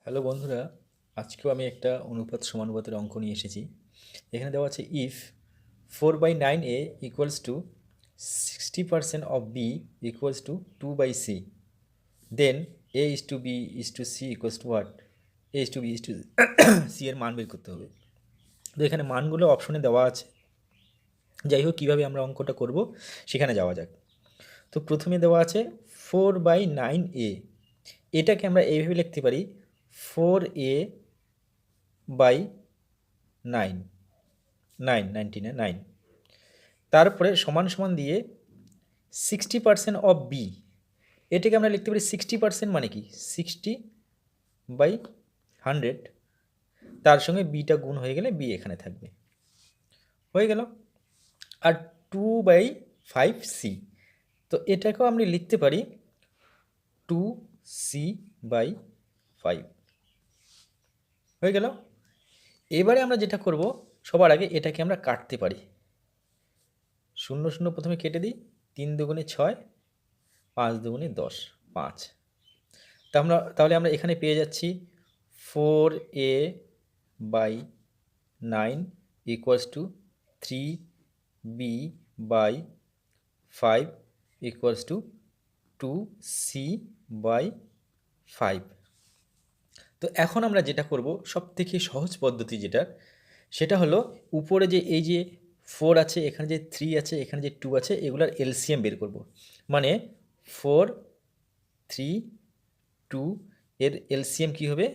Hello বন্ধুরা, আজকেও আমি একটা অনুপাত সমানুপাতের অঙ্ক নিয়ে এসেছি। এখানে দেওয়া আছে if 4/9a equals to 60% of B equals to 2/c, then a is to B is to C equals to what? a is to B is to C এর মান বের করতে হবে। তো এখানে মানগুলো অপশনে দেওয়া আছে। যাই হোক, কীভাবে আমরা অঙ্কটা করব সেখানে যাওয়া যাক। তো প্রথমে দেওয়া আছে 4/9a, এটাকে আমরা এইভাবে লিখতে পারি 4a/9, 9 তারপরে সমান সমান দিয়ে 60% অফ বি, এটাকে আমরা লিখতে পারি 60% মানে কি 60/100, তার সঙ্গে বিটা গুণ হয়ে গেলে বি এখানে থাকবে, হয়ে গেল। আর 2/5c, তো এটাকেও আমরা লিখতে পারি 2c/5, হয়ে গেল। এবারে আমরা যেটা করব, সবার আগে এটাকে আমরা কাটতে পারি। 0 0 প্রথমে কেটে দিই, 3 দুগুণে 6, 5 দুগুণে 10, 5। তাহলে আমরা এখানে পেয়ে যাচ্ছি 4a/9 equals to 3b/5 equals to 2c/5। তো এখন আমরা যেটা করব, সবথেকে সহজ পদ্ধতি সেটা হলো উপরে যে এই যে 4 আছে, এখানে যে 3 আছে, এখানে যে 2 আছে, এগুলার এলসিএম বের করব। মানে 4, 3, 2 এর এলসিএম কি হবে?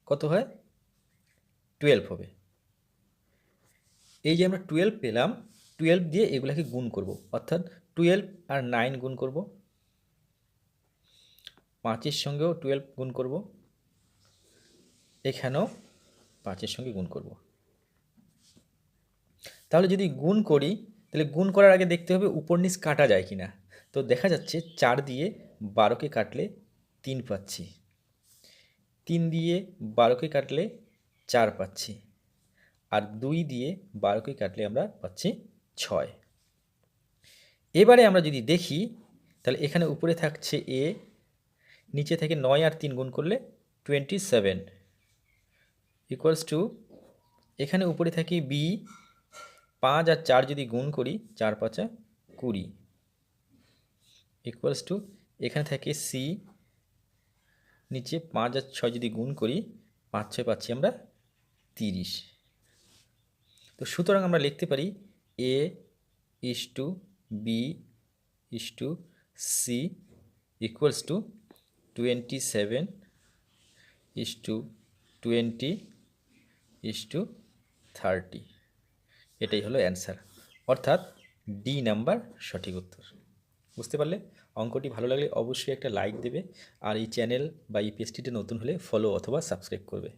কত হয়? 12 হবে। এই যে আমরা 12 পেলাম, 12 দিয়ে এগুলাকে গুণ করব, অর্থাৎ 12 আর 9 গুণ করব, 5-এর সঙ্গেও 12 গুণ করব, এখানেও 5-এর সঙ্গে গুণ করব। তাহলে যদি গুণ করি, তাহলে গুণ করার আগে দেখতে হবে উপর নিচ কাটা যায় কি না। তো দেখা যাচ্ছে 4 দিয়ে 12কে কাটলে 3 পাচ্ছি, 3 দিয়ে 12কে কাটলে 4 পাচ্ছি, আর 2 দিয়ে 12কে কাটলে আমরা পাচ্ছি 6। এবারে আমরা যদি দেখি, তাহলে এখানে উপরে থাকছে এ, নিচে থেকে 9 আর 3 গুণ করলে 27 ইকুয়ালস টু, এখানে উপরে থাকি বি, 5 আর 4 যদি গুণ করি, 4 5 20 ইকুয়ালস টু, এখানে থাকে সি, নিচে 5 আর 6 যদি গুণ করি, 5 6 পাচ্ছি আমরা 30। তো সুতরাং আমরা লিখতে পারি a is to B is to C equals to 27 is to 20 is to 30। এটাই হলো অ্যান্সার, অর্থাৎ ডি নাম্বার সঠিক উত্তর। বুঝতে পারলে? অঙ্কটি ভালো লাগলে অবশ্যই একটা লাইক দেবে, আর এই চ্যানেল বা এই পেজটিতে নতুন হলে ফলো অথবা সাবস্ক্রাইব করবে।